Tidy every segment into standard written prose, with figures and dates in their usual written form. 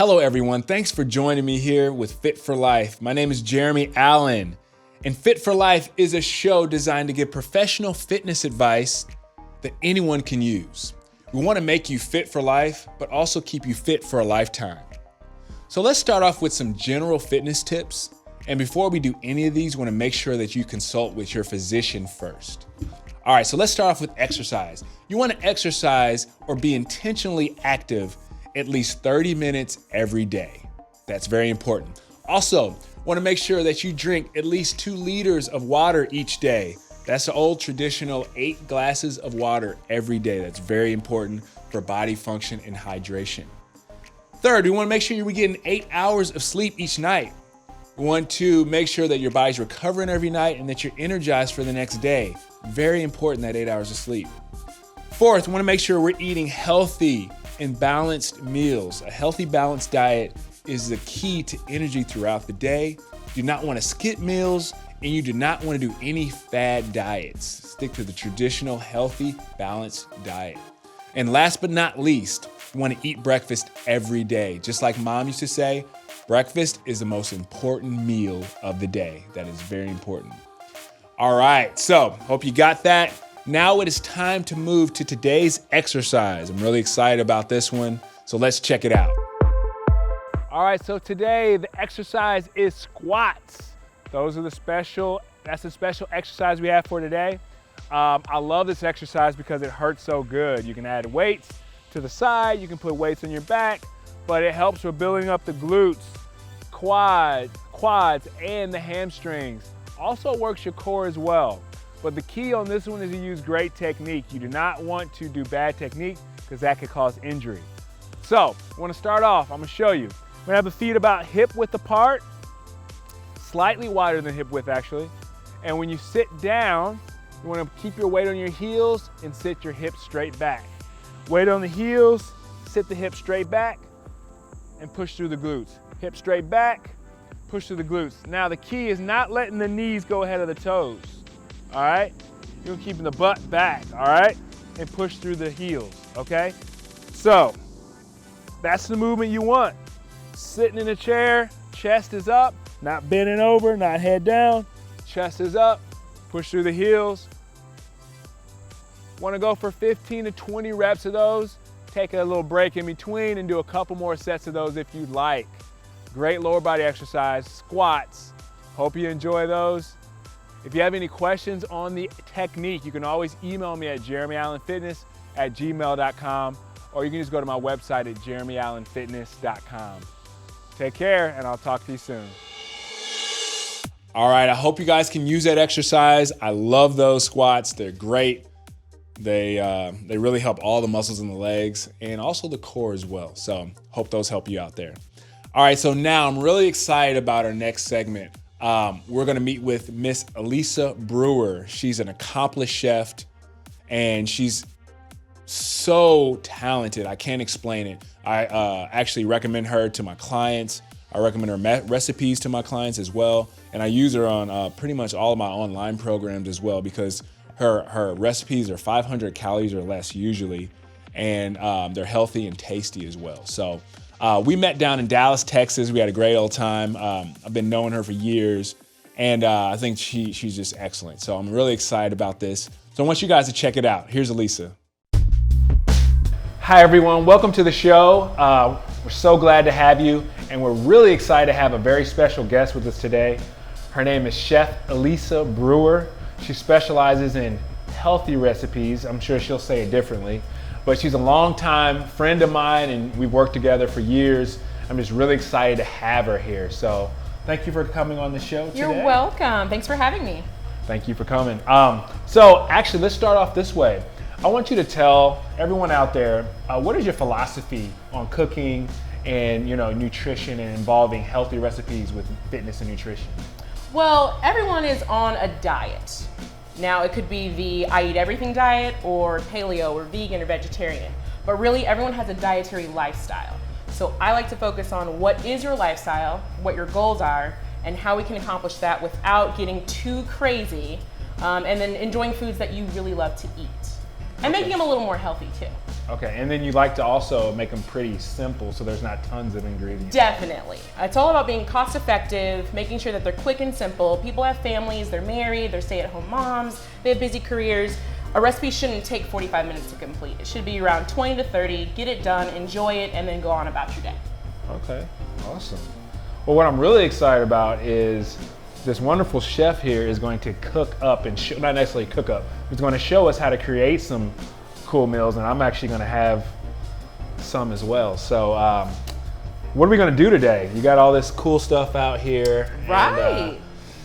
Hello everyone, thanks for joining me here with Fit for Life. My name is Jeremy Allen, and Fit for Life is a show designed to give professional fitness advice that anyone can use. We want to make you fit for life, but also keep you fit for a lifetime. So let's start off with some general fitness tips. And before we do any of these, we want to make sure that you consult with your physician first. All right, so let's start off with exercise. You want to exercise or be intentionally active at least 30 minutes every day. That's very important. Also, want to make sure that you drink at least 2 liters of water each day. That's the old traditional 8 glasses of water every day. That's very important for body function and hydration. Third, we want to make sure you're getting 8 hours of sleep each night. We want to make sure that your body's recovering every night and that you're energized for the next day. Very important, that 8 hours of sleep. Fourth, we want to make sure we're eating healthy and balanced meals. A healthy, balanced diet is the key to energy throughout the day. You do not want to skip meals, and you do not want to do any fad diets. Stick to the traditional, healthy, balanced diet. And last but not least, you want to eat breakfast every day. Just like mom used to say, breakfast is the most important meal of the day. That is very important. All right, so hope you got that. Now it is time to move to today's exercise. I'm really excited about this one, so let's check it out. All right, so today the exercise is squats. That's the special exercise we have for today. I love this exercise because it hurts so good. You can add weights to the side, you can put weights on your back, but it helps with building up the glutes, quads, and the hamstrings. Also works your core as well. But the key on this one is to use great technique. You do not want to do bad technique because that could cause injury. So, I want to start off, I'm going to show you. We're going to have the feet about hip width apart, slightly wider than hip width actually. And when you sit down, you want to keep your weight on your heels and sit your hips straight back. Weight on the heels, sit the hips straight back, and push through the glutes. Hip straight back, push through the glutes. Now the key is not letting the knees go ahead of the toes. All right? You're keeping the butt back, all right? And push through the heels, okay? So, that's the movement you want. Sitting in a chair, chest is up, not bending over, not head down. Chest is up, push through the heels. Want to go for 15 to 20 reps of those. Take a little break in between and do a couple more sets of those if you'd like. Great lower body exercise, squats. Hope you enjoy those. If you have any questions on the technique, you can always email me at jeremyallenfitness@gmail.com, or you can just go to my website at jeremyallenfitness.com. Take care, and I'll talk to you soon. All right, I hope you guys can use that exercise. I love those squats. They're great. They really help all the muscles in the legs and also the core as well. So hope those help you out there. All right, so now I'm really excited about our next segment. We're gonna meet with Miss Elisa Brewer. She's an accomplished chef and she's so talented. I can't explain it. I actually recommend her to my clients. I recommend her recipes to my clients as well. And I use her on pretty much all of my online programs as well because her recipes are 500 calories or less usually. And they're healthy and tasty as well. So we met down in Dallas, Texas. We had a great old time. I've been knowing her for years, and I think she's just excellent. So I'm really excited about this. So I want you guys to check it out. Here's Elisa. Hi everyone, welcome to the show. We're so glad to have you, and we're really excited to have a very special guest with us today. Her name is Chef Elisa Brewer. She specializes in healthy recipes. I'm sure she'll say it differently. But she's a longtime friend of mine, and we've worked together for years. I'm just really excited to have her here. So thank you for coming on the show today. You're welcome. Thanks for having me. Thank you for coming. So actually, let's start off this way. I want you to tell everyone out there, what is your philosophy on cooking and nutrition and involving healthy recipes with fitness and nutrition? Well, everyone is on a diet. Now, it could be the I eat everything diet or paleo or vegan or vegetarian, but really everyone has a dietary lifestyle. So I like to focus on what is your lifestyle, what your goals are, and how we can accomplish that without getting too crazy, and then enjoying foods that you really love to eat. And making them a little more healthy too. Okay, and then you like to also make them pretty simple so there's not tons of ingredients. Definitely. It's all about being cost effective, making sure that they're quick and simple. People have families, they're married, they're stay-at-home moms, they have busy careers. A recipe shouldn't take 45 minutes to complete. It should be around 20 to 30, get it done, enjoy it, and then go on about your day. Okay, awesome. Well, what I'm really excited about is this wonderful chef here is going to cook up and not necessarily cook up, he's going to show us how to create some cool meals, and I'm actually going to have some as well. So what are we going to do today? You got all this cool stuff out here. Right. And,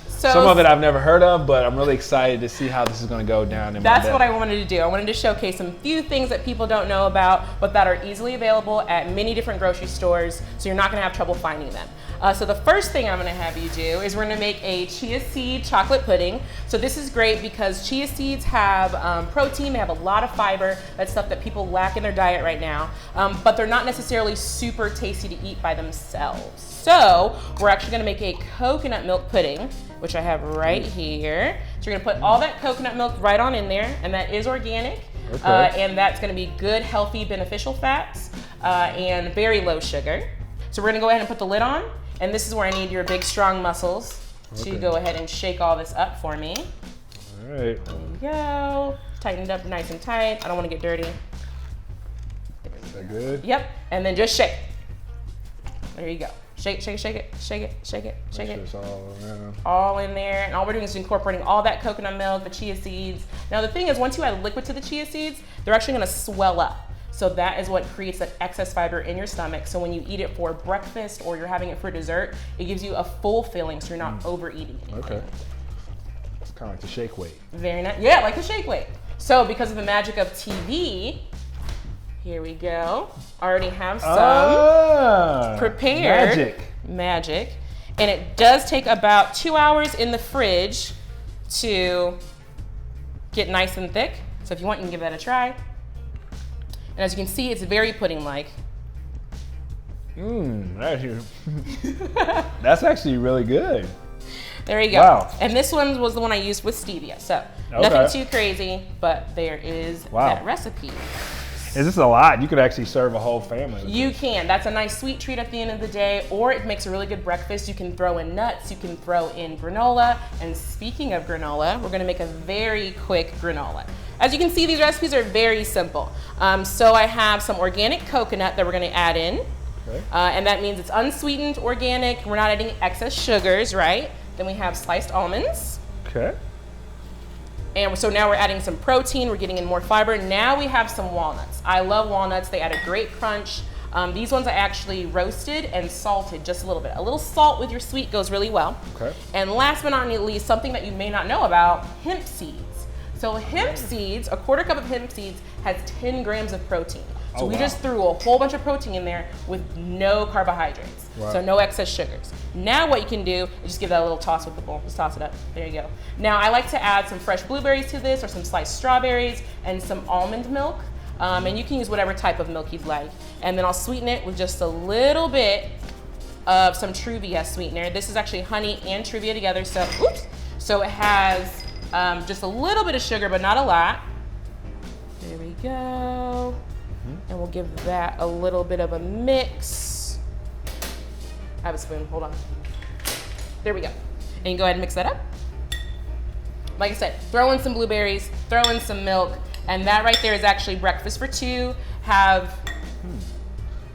some of it I've never heard of, but I'm really excited to see how this is going to go down in my That's day. what I wanted to do. I wanted to showcase some few things that people don't know about, but that are easily available at many different grocery stores, so you're not going to have trouble finding them. So the first thing I'm going to have you do is we're going to make a chia seed chocolate pudding. So this is great because chia seeds have protein, they have a lot of fiber. That's stuff that people lack in their diet right now, but they're not necessarily super tasty to eat by themselves. So we're actually going to make a coconut milk pudding, which I have right here. So you're going to put all that coconut milk right on in there, and that is organic. Okay. And that's going to be good, healthy, beneficial fats and very low sugar. So we're going to go ahead and put the lid on. And this is where I need your big, strong muscles to go ahead and shake all this up for me. All right. There you go. Tighten it up nice and tight. I don't want to get dirty. Is that good? Yep. And then just shake. There you go. Shake, shake, shake it, shake it, shake it, shake Make it. sure it's all around. All in there. And all we're doing is incorporating all that coconut milk, the chia seeds. Now the thing is, once you add liquid to the chia seeds, they're actually going to swell up. So that is what creates that excess fiber in your stomach. So when you eat it for breakfast or you're having it for dessert, it gives you a full filling, so you're not overeating anything. Okay. It's kind of like the shake weight. Very nice. Yeah, like a shake weight. So because of the magic of TV, here we go. Already have some prepared. Magic. And it does take about 2 hours in the fridge to get nice and thick. So if you want, you can give that a try. And as you can see, it's very pudding-like. That's actually really good. There you go. Wow. And this one was the one I used with stevia. So nothing too crazy, but there is that recipe. Is this a lot? You could actually serve a whole family. You can. That's a nice sweet treat at the end of the day, or it makes a really good breakfast. You can throw in nuts, you can throw in granola. And speaking of granola, we're gonna make a very quick granola. As you can see, these recipes are very simple. So I have some organic coconut that we're gonna add in. Okay. And that means it's unsweetened, organic. We're not adding excess sugars, right? Then we have sliced almonds. Okay. And so now we're adding some protein, we're getting in more fiber. Now we have some walnuts. I love walnuts, they add a great crunch. These ones I actually roasted and salted just a little bit. A little salt with your sweet goes really well. Okay. And last but not least, something that you may not know about, hemp seeds. So hemp seeds, a quarter cup of hemp seeds has 10 grams of protein. So we just threw a whole bunch of protein in there with no carbohydrates. Wow. So no excess sugars. Now what you can do is just give that a little toss with the bowl. Just toss it up. There you go. Now I like to add some fresh blueberries to this or some sliced strawberries and some almond milk. And you can use whatever type of milk you'd like. And then I'll sweeten it with just a little bit of some Truvia sweetener. This is actually honey and Truvia together. So, so it has just a little bit of sugar, but not a lot. There we go. And we'll give that a little bit of a mix. I have a spoon, hold on. There we go. And you go ahead and mix that up. Like I said, throw in some blueberries, throw in some milk, and that right there is actually breakfast for two. Have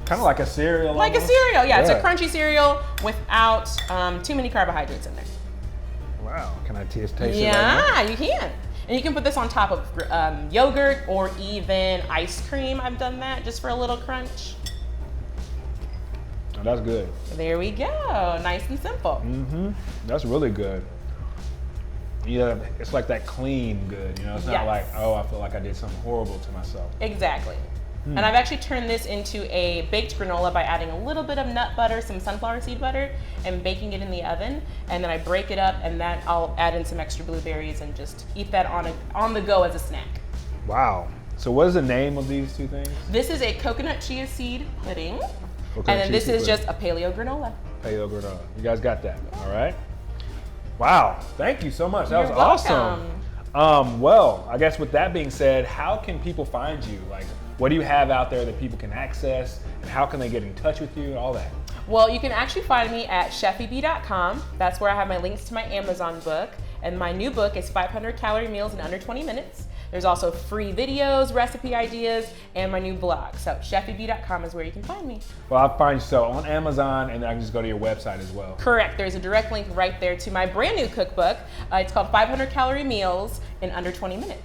kind of like a cereal. Like almost. a cereal, yeah. It's a crunchy cereal without too many carbohydrates in there. Wow, can I taste it? Yeah, you can. And you can put this on top of yogurt or even ice cream. I've done that just for a little crunch. Oh, that's good. There we go, nice and simple. That's really good. Yeah, it's like that clean good, you know? It's not like, oh, I feel like I did something horrible to myself. Exactly. And I've actually turned this into a baked granola by adding a little bit of nut butter, some sunflower seed butter, and baking it in the oven. And then I break it up, and then I'll add in some extra blueberries and just eat that on the go as a snack. Wow. So what is the name of these two things? This is a coconut chia seed pudding. And then this is just a paleo granola. Paleo granola. You guys got that, all right? Wow, thank you so much. That was welcome. awesome. Well, I guess with that being said, how can people find you? Like, What do you have out there that people can access, and how can they get in touch with you and all that? Well, you can actually find me at chefeb.com. That's where I have my links to my Amazon book. And my new book is 500 calorie meals in under 20 minutes. There's also free videos, recipe ideas, and my new blog. So chefeb.com is where you can find me. Well, I'll find you on Amazon, and then I can just go to your website as well. Correct. There's a direct link right there to my brand new cookbook. It's called 500 calorie meals in under 20 minutes.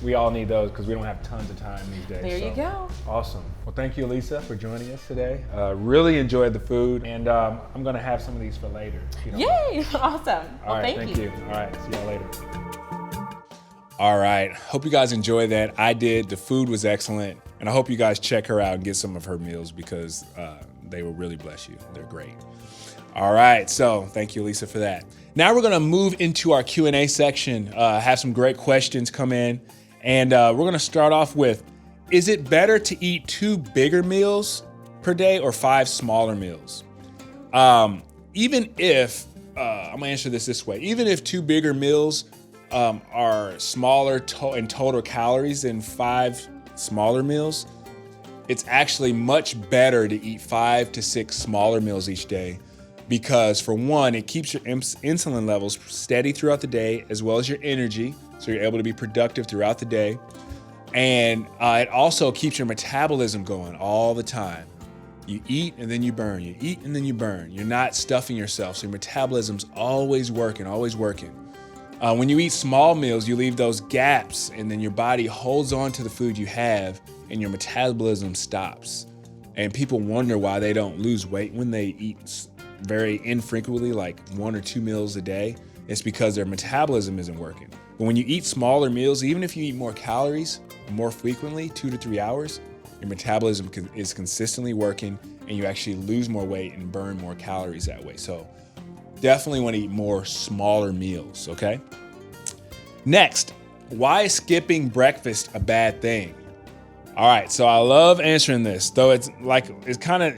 We all need those because we don't have tons of time these days. There you go. Awesome. Well, thank you, Elisa, for joining us today. Really enjoyed the food, and I'm going to have some of these for later. Yay! Awesome. All right, thank you. All right, see y'all later. All right, hope you guys enjoyed that. I did. The food was excellent, and I hope you guys check her out and get some of her meals because they will really bless you. They're great. All right, so thank you, Elisa, for that. Now we're going to move into our Q&A section. Have some great questions come in. And we're going to start off with, is it better to eat 2 bigger meals per day or 5 smaller meals? Even if, I'm going to answer this way, even if 2 bigger meals are smaller in total calories than 5 smaller meals, it's actually much better to eat 5 to 6 smaller meals each day because, for one, it keeps your insulin levels steady throughout the day as well as your energy. So you're able to be productive throughout the day. And it also keeps your metabolism going all the time. You eat and then you burn. You eat and then you burn. You're not stuffing yourself. So your metabolism's always working, always working. When you eat small meals, you leave those gaps and then your body holds on to the food you have and your metabolism stops. And people wonder why they don't lose weight when they eat very infrequently, like 1 or 2 meals a day. It's because their metabolism isn't working. But when you eat smaller meals, even if you eat more calories more frequently, 2 to 3 hours, your metabolism is consistently working and you actually lose more weight and burn more calories that way. So definitely want to eat more smaller meals, okay? Next, why is skipping breakfast a bad thing? All right, so I love answering this, though it's kind of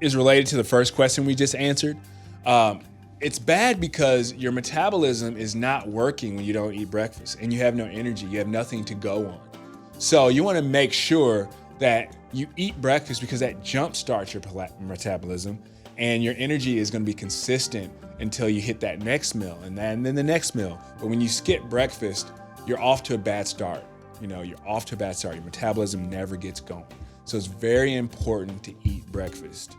is related to the first question we just answered. It's bad because your metabolism is not working when you don't eat breakfast and you have no energy. You have nothing to go on. So you want to make sure that you eat breakfast because that jump starts your metabolism and your energy is going to be consistent until you hit that next meal and then the next meal. But when you skip breakfast, you're off to a bad start. You're off to a bad start. Your metabolism never gets going. So it's very important to eat breakfast.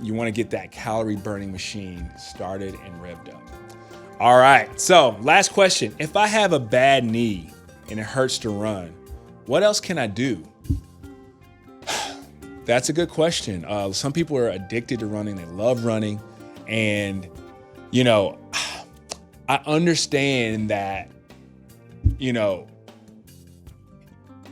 You want to get that calorie burning machine started and revved up. All right, so last question. If I have a bad knee and it hurts to run, what else can I do? That's a good question. Some people are addicted to running. They love running. And, I understand that,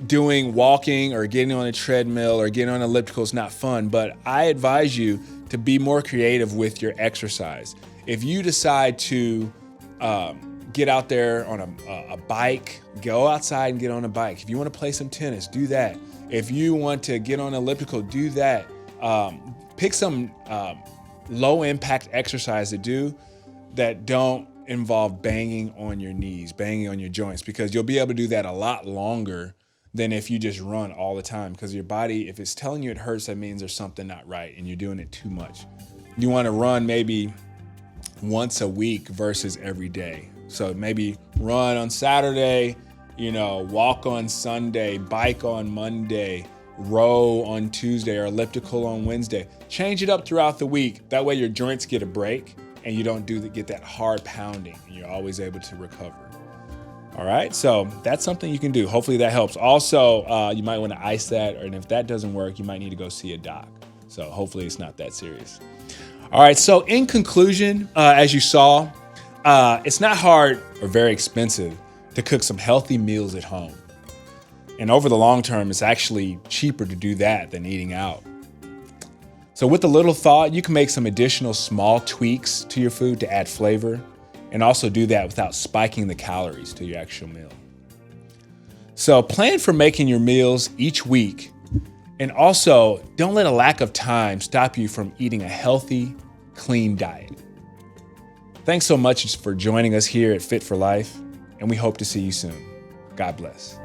doing walking or getting on a treadmill or getting on an elliptical is not fun, but I advise you to be more creative with your exercise. If you decide to get out there on a bike, go outside and get on a bike. If you want to play some tennis, do that. If you want to get on an elliptical, do that. Pick some low impact exercise to do that don't involve banging on your knees, banging on your joints, because you'll be able to do that a lot longer than if you just run all the time, because your body, if it's telling you it hurts, that means there's something not right and you're doing it too much. You want to run maybe once a week versus every day. So maybe run on Saturday, walk on Sunday, bike on Monday, row on Tuesday, or elliptical on Wednesday. Change it up throughout the week. That way your joints get a break and you don't get that hard pounding and you're always able to recover. All right, so that's something you can do. Hopefully that helps. Also, you might want to ice that, and if that doesn't work, you might need to go see a doc. So hopefully it's not that serious. All right, so in conclusion, as you saw, it's not hard or very expensive to cook some healthy meals at home. And over the long term, it's actually cheaper to do that than eating out. So with a little thought, you can make some additional small tweaks to your food to add flavor, and also do that without spiking the calories to your actual meal. So plan for making your meals each week, and also don't let a lack of time stop you from eating a healthy, clean diet. Thanks so much for joining us here at Fit for Life, and we hope to see you soon. God bless.